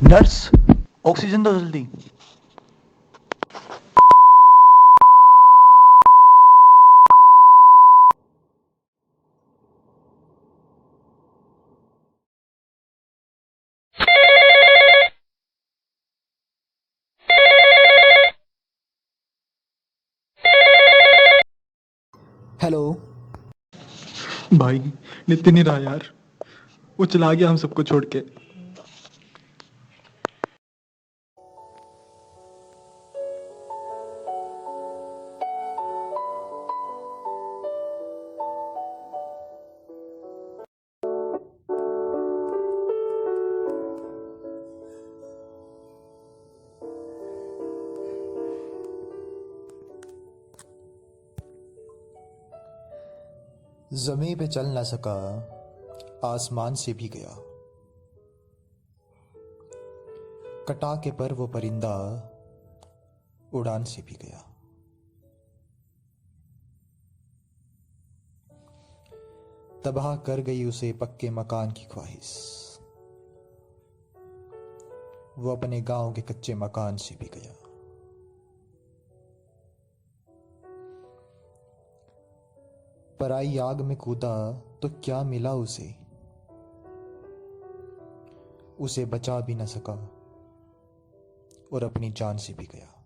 Nurse, oxygen दो जल्दी। Hello. भाई नितिन ही रहा यार, वो चला गया हम सबको छोड़ के। ज़मीं पे चल न सका, आसमान से भी गया। कटा के पर वो परिंदा उड़ान से भी गया। तबाह कर गई उसे पक्के मकान की ख्वाहिश, वो अपने गांव के कच्चे मकान से भी गया। पराई आग में कूदा तो क्या मिला उसे, उसे बचा भी न सका और अपनी जान से भी गया।